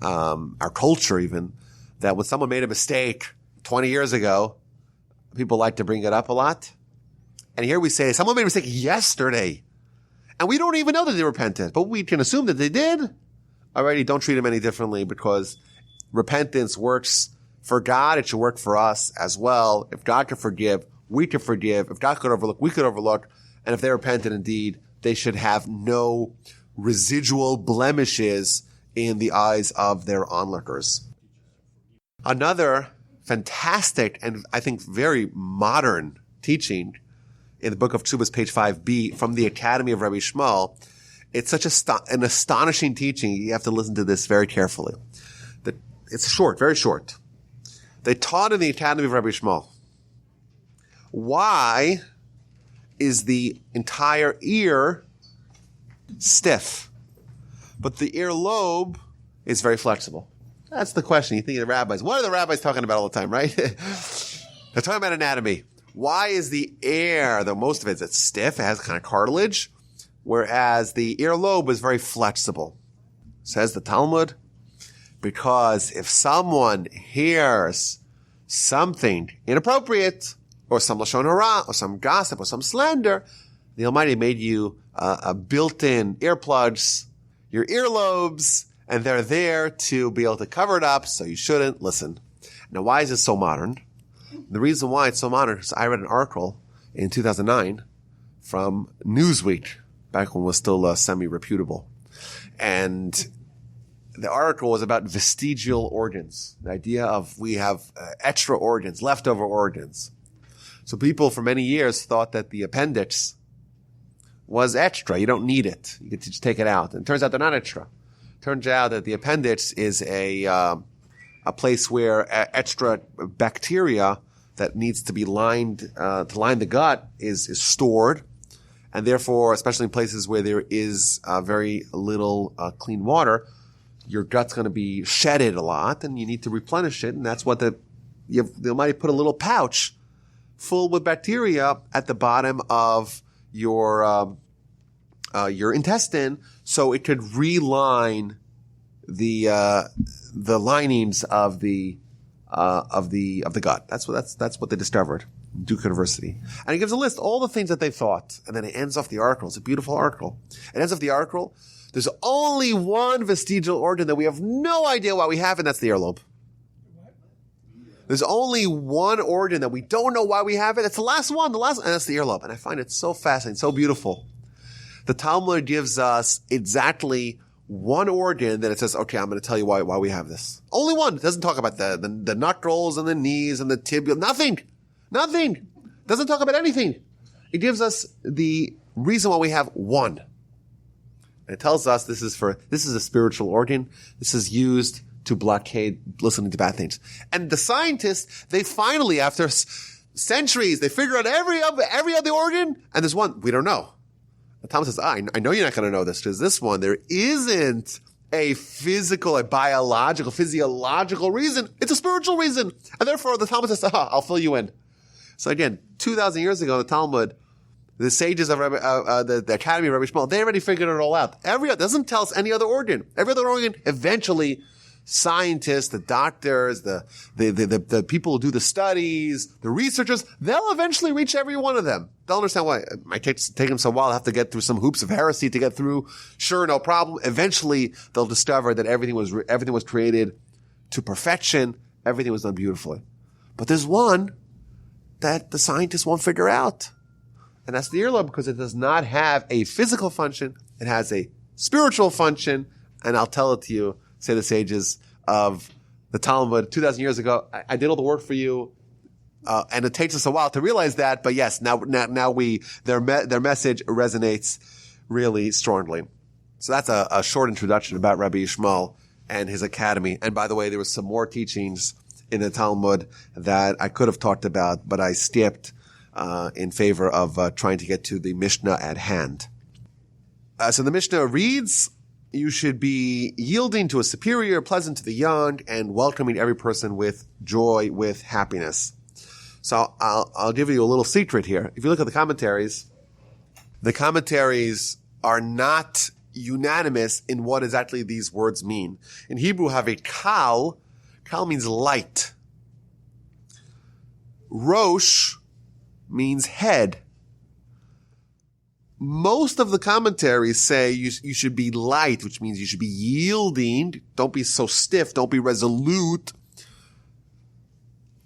our culture even, that when someone made a mistake 20 years ago, people like to bring it up a lot. And here we say, someone made a mistake yesterday, and we don't even know that they repented, but we can assume that they did. Alrighty, don't treat them any differently, because repentance works for God. It should work for us as well. If God can forgive, we can forgive. If God could overlook, we could overlook. And if they repented indeed, they should have no residual blemishes in the eyes of their onlookers. Another fantastic and I think very modern teaching in the book of Tshuvos, page 5b, from the Academy of Rabbi Yishmael. It's such an astonishing teaching. You have to listen to this very carefully. It's short, very short. They taught in the Academy of Rabbi Yishmael, why is the entire ear stiff, but the earlobe is very flexible? That's the question. You think of the rabbis. What are the rabbis talking about all the time, right? Now, talking about anatomy. Why is the air, though most of it's stiff, it has kind of cartilage, whereas the earlobe is very flexible? Says the Talmud, because if someone hears something inappropriate, or some lashon hara, or some gossip, or some slander, the Almighty made you a built-in earplugs, your earlobes, and they're there to be able to cover it up, so you shouldn't listen. Now, why is it so modern? The reason why it's so modern is I read an article in 2009 from Newsweek, back when it was still semi-reputable. And the article was about vestigial organs. The idea of we have extra organs, leftover organs. So people for many years thought that the appendix was extra. You don't need it. You can just take it out. And it turns out they're not extra. It turns out that the appendix is a place where extra bacteria that needs to be lined, to line the gut is stored. And therefore, especially in places where there is very little clean water, your gut's going to be shedded a lot and you need to replenish it. And that's what they might put a little pouch full with bacteria at the bottom of your intestine so it could reline the linings of the gut. That's what they discovered in Duke University. And it gives a list, all the things that they thought. And then it ends off the article. It's a beautiful article. It ends off the article. There's only one vestigial organ that we have no idea why we have, and that's the earlobe. There's only one organ that we don't know why we have it. It's the last one, and that's the earlobe. And I find it so fascinating, so beautiful. The Talmud gives us exactly one organ that it says, okay, I'm going to tell you why we have this. Only one. It doesn't talk about the knuckles and the knees and the tibia. Nothing. Doesn't talk about anything. It gives us the reason why we have one. And it tells us this is a spiritual organ. This is used to blockade listening to bad things. And the scientists, they finally, after centuries, they figure out every other organ, and there's one we don't know. And Thomas says, I know you're not going to know this, because this one, there isn't a biological, physiological reason. It's a spiritual reason. And therefore, the Talmud says, I'll fill you in. So again, 2,000 years ago, the Talmud, the sages of the Academy of Rabbi Yishmael, they already figured it all out. It doesn't tell us any other organ. Every other organ, eventually, scientists, the doctors, the people who do the studies, the researchers, they'll eventually reach every one of them. They'll understand why it might take them some while. They'll have to get through some hoops of heresy to get through. Sure, no problem. Eventually, they'll discover that everything was created to perfection. Everything was done beautifully. But there's one that the scientists won't figure out. And that's the earlobe, because it does not have a physical function. It has a spiritual function. And I'll tell it to you, say the sages of the Talmud 2,000 years ago. I did all the work for you. And it takes us a while to realize that. But yes, now their message resonates really strongly. So that's a short introduction about Rabbi Yishmael and his academy. And by the way, there was some more teachings in the Talmud that I could have talked about, but I skipped in favor of trying to get to the Mishnah at hand. So the Mishnah reads, you should be yielding to a superior, pleasant to the young, and welcoming every person with joy, with happiness. So I'll give you a little secret here. If you look at the commentaries are not unanimous in what exactly these words mean. In Hebrew, have a kal. Kal means light. Rosh means head. Most of the commentaries say you should be light, which means you should be yielding. Don't be so stiff. Don't be resolute.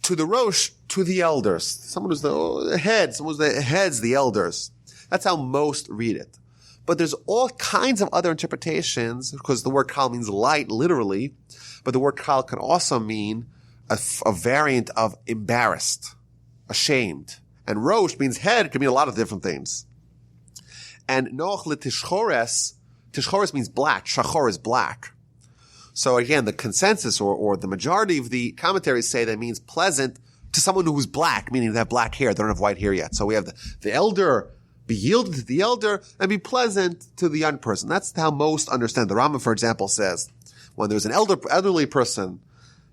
To the Rosh, to the elders. Someone who's the head. Someone who's the heads, the elders. That's how most read it. But there's all kinds of other interpretations, because the word kal means light, literally. But the word kal can also mean a variant of embarrassed, ashamed. And Rosh means head. It can mean a lot of different things. And noach l'tishchores, tishchores means black. Shachor is black. So again, the consensus or the majority of the commentaries say that means pleasant to someone who's black, meaning they have black hair. They don't have white hair yet. So we have the elder, be yielded to the elder, and be pleasant to the young person. That's how most understand. The Rambam, for example, says when there's an elderly person,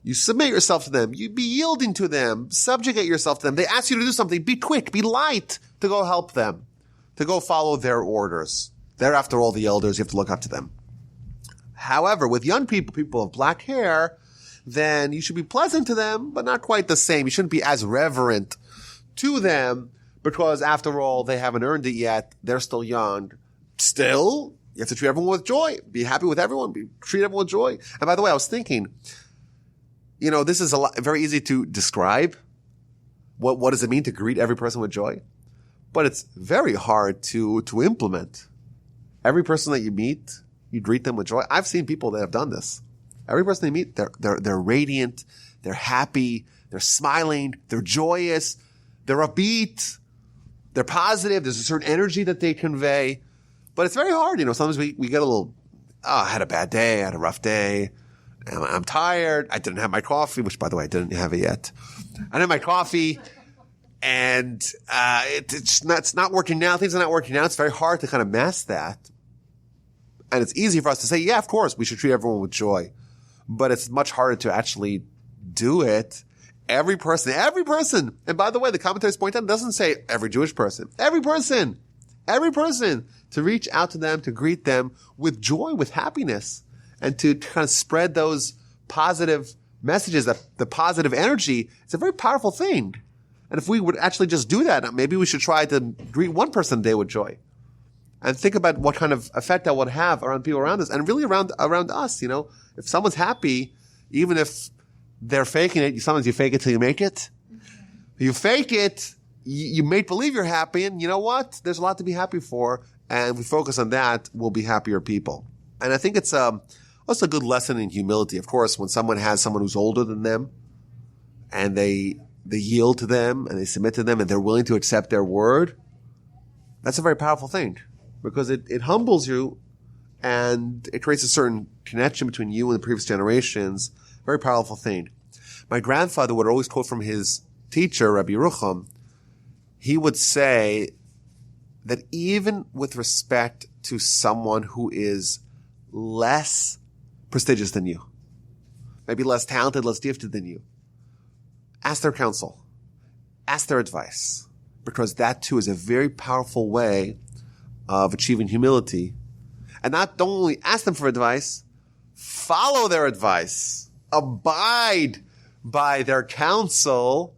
You submit yourself to them. You be yielding to them. Subjugate yourself to them. They ask you to do something. Be quick. Be light to go help them, to go follow their orders. They're, after all, the elders. You have to look up to them. However, with young people, people of black hair, then you should be pleasant to them, but not quite the same. You shouldn't be as reverent to them because, after all, they haven't earned it yet. They're still young. Still, you have to treat everyone with joy. Be happy with everyone. Treat everyone with joy. And by the way, I was thinking, this is very easy to describe. What does it mean to greet every person with joy? But it's very hard to implement. Every person that you meet, you greet them with joy. I've seen people that have done this. Every person they meet, they're radiant, they're happy, they're smiling, they're joyous, they're upbeat, they're positive. There's a certain energy that they convey. But it's very hard. Sometimes we get a little, I had a bad day, I had a rough day. I'm tired. I didn't have my coffee, which, by the way, I didn't have it yet. I didn't have my coffee, and it's not working now. Things are not working out. It's very hard to kind of mask that. And it's easy for us to say, yeah, of course, we should treat everyone with joy. But it's much harder to actually do it. Every person. And by the way, the commentaries point out, it doesn't say every Jewish person. Every person, to reach out to them, to greet them with joy, with happiness. And to kind of spread those positive messages, the positive energy, it's a very powerful thing. And if we would actually just do that, maybe we should try to greet one person a day with joy. And think about what kind of effect that would have around people around us and really around us, If someone's happy, even if they're faking it, sometimes you fake it till you make it. You fake it, you make believe you're happy, and you know what? There's a lot to be happy for, and if we focus on that, we'll be happier people. And I think it's also a good lesson in humility. Of course, when someone has someone who's older than them, and they yield to them, and they submit to them, and they're willing to accept their word, that's a very powerful thing. Because it humbles you, and it creates a certain connection between you and the previous generations. Very powerful thing. My grandfather would always quote from his teacher, Rabbi Yishmael. He would say that even with respect to someone who is less prestigious than you, maybe less talented, less gifted than you, ask their counsel, ask their advice, because that too is a very powerful way of achieving humility. And don't only ask them for advice, follow their advice, abide by their counsel.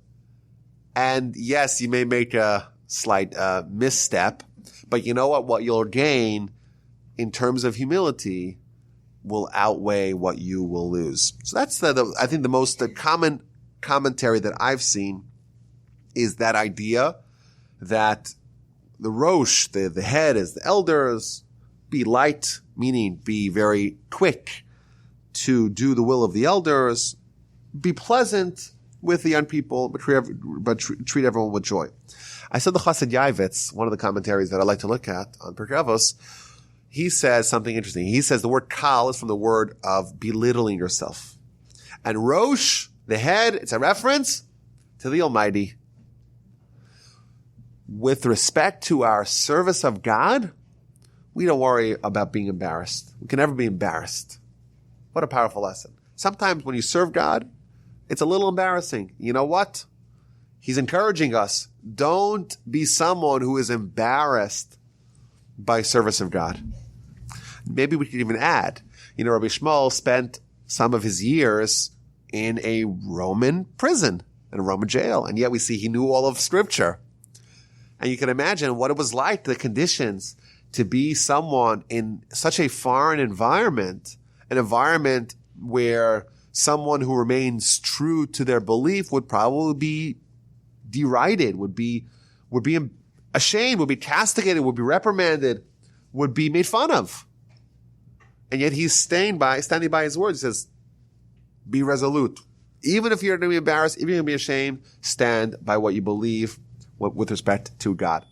And yes, you may make a slight misstep, but you know what? What you'll gain in terms of humility will outweigh what you will lose. So that's I think the most common commentary that I've seen is that idea that the Rosh, the head, is the elders. Be light, meaning be very quick to do the will of the elders. Be pleasant with the young people, but treat everyone with joy. I said the Chassid Yavitz, one of the commentaries that I like to look at on Pirkei Avos, he says something interesting. He says the word kal is from the word of belittling yourself. And Rosh, the head, it's a reference to the Almighty. With respect to our service of God, we don't worry about being embarrassed. We can never be embarrassed. What a powerful lesson. Sometimes when you serve God, it's a little embarrassing. You know what? He's encouraging us. Don't be someone who is embarrassed by service of God. Maybe we could even add, Rabbi Yishmael spent some of his years in a Roman prison, in a Roman jail, and yet we see he knew all of Scripture. And you can imagine what it was like, the conditions, to be someone in such a foreign environment, an environment where someone who remains true to their belief would probably be derided, would be ashamed, would be castigated, would be reprimanded, would be made fun of. And yet he's standing by his words. He says, be resolute. Even if you're going to be embarrassed, even if you're going to be ashamed, stand by what you believe with respect to God.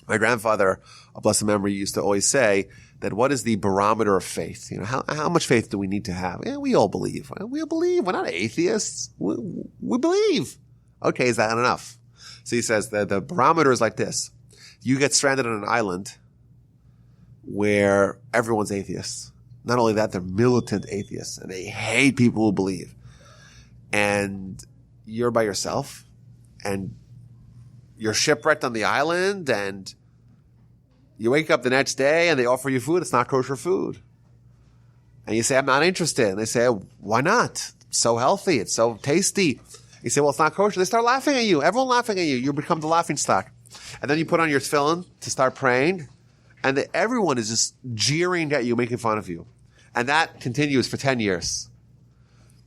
My grandfather, of blessed memory, used to always say that what is the barometer of faith? How much faith do we need to have? Yeah, we all believe. We all believe. We're not atheists. We believe. Okay, is that enough? So he says that the barometer is like this. You get stranded on an island where everyone's atheists. Not only that, they're militant atheists, and they hate people who believe. and you're by yourself, and you're shipwrecked on the island, and you wake up the next day and they offer you food. It's not kosher food. And you say, I'm not interested. And they say, why not? It's so healthy. It's so tasty. You say, well, it's not kosher. They start laughing at you. Everyone laughing at you. You become the laughing stock. And then you put on your tefillin to start praying. And everyone is just jeering at you, making fun of you. And that continues for 10 years.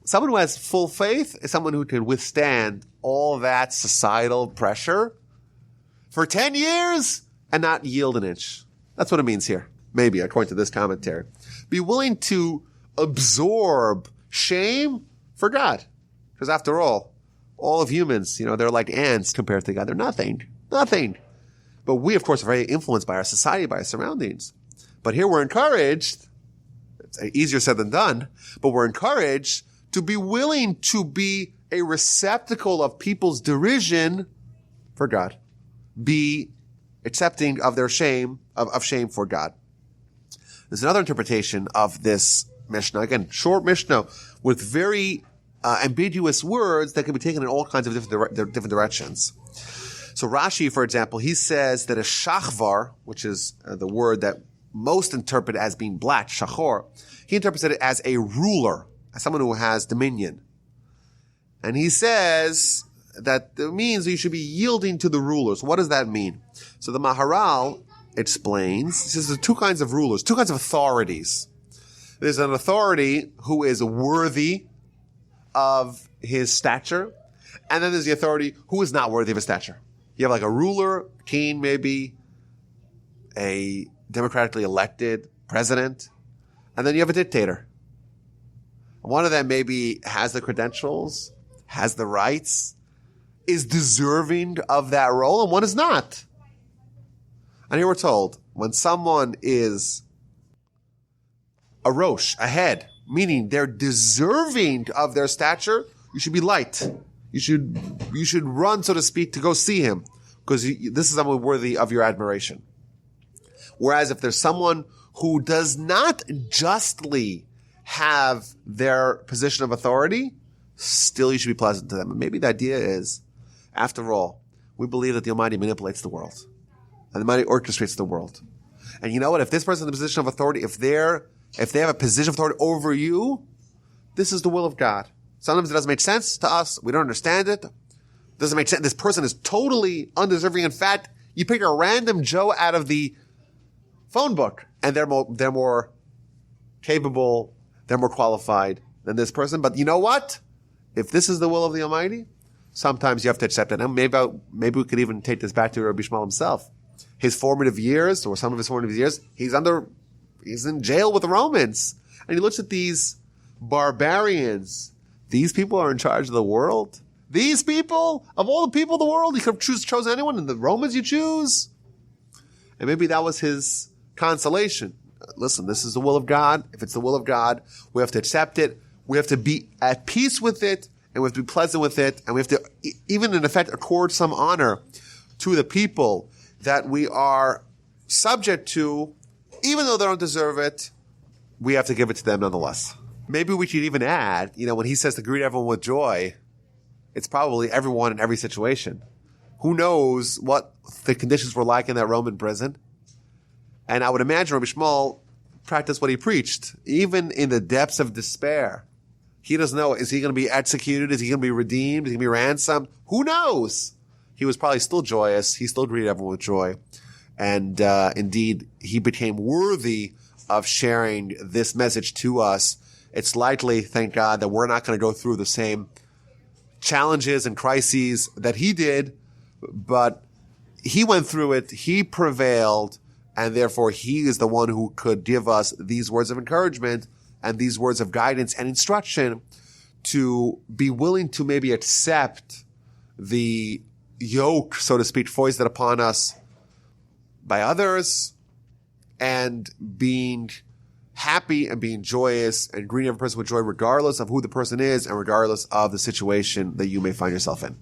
Someone who has full faith is someone who can withstand all that societal pressure for 10 years and not yield an inch. That's what it means here. Maybe, according to this commentary. Be willing to absorb shame for God. Because after all of humans, they're like ants compared to God. They're nothing. Nothing. But we, of course, are very influenced by our society, by our surroundings. But here we're encouraged, it's easier said than done, but we're encouraged to be willing to be a receptacle of people's derision for God. Be accepting of their shame, of shame for God. There's another interpretation of this Mishnah. Again, short Mishnah with very ambiguous words that can be taken in all kinds of different directions. So Rashi, for example, he says that a shachvar, which is the word that most interpret as being black, shachor, he interprets it as a ruler, as someone who has dominion. And he says that it means you should be yielding to the rulers. What does that mean? So the Maharal explains, he says there are two kinds of rulers, two kinds of authorities. There's an authority who is worthy of his stature, and then there's the authority who is not worthy of his stature. You have like a ruler, king maybe, a democratically elected president, and then you have a dictator. One of them maybe has the credentials, has the rights, is deserving of that role, and one is not. And here we're told, when someone is a rosh, a head, meaning they're deserving of their stature, you should be light. You should run, so to speak, to go see him, because this is someone worthy of your admiration. Whereas if there's someone who does not justly have their position of authority, still you should be pleasant to them. And maybe the idea is, after all, we believe that the Almighty manipulates the world. And the Almighty orchestrates the world. And you know what? If this person is in a position of authority, if they have a position of authority over you, this is the will of God. Sometimes it doesn't make sense to us. We don't understand it. It doesn't make sense. This person is totally undeserving. In fact, you pick a random Joe out of the phone book, and they're more capable, they're more qualified than this person. But you know what? If this is the will of the Almighty, sometimes you have to accept it. And maybe we could even take this back to Rabbi Yishmael himself. His formative years, or some of his formative years, he's in jail with the Romans. And he looks at these barbarians. These people are in charge of the world. These people, of all the people of the world, you could have chosen anyone, and the Romans you choose. And maybe that was his consolation. Listen, this is the will of God. If it's the will of God, we have to accept it. We have to be at peace with it, and we have to be pleasant with it, and we have to, even in effect, accord some honor to the people that we are subject to, even though they don't deserve it. We have to give it to them nonetheless. Maybe we should even add, when he says to greet everyone with joy, it's probably everyone in every situation. Who knows what the conditions were like in that Roman prison? And I would imagine Rabbi Yishmael practiced what he preached, even in the depths of despair. He doesn't know, is he going to be executed? Is he going to be redeemed? Is he going to be ransomed? Who knows? He was probably still joyous. He still greeted everyone with joy. And indeed, he became worthy of sharing this message to us. It's likely, thank God, that we're not going to go through the same challenges and crises that he did, but he went through it, he prevailed, and therefore he is the one who could give us these words of encouragement and these words of guidance and instruction to be willing to maybe accept the yoke, so to speak, foisted upon us by others, and being happy and being joyous and greeting every person with joy regardless of who the person is and regardless of the situation that you may find yourself in.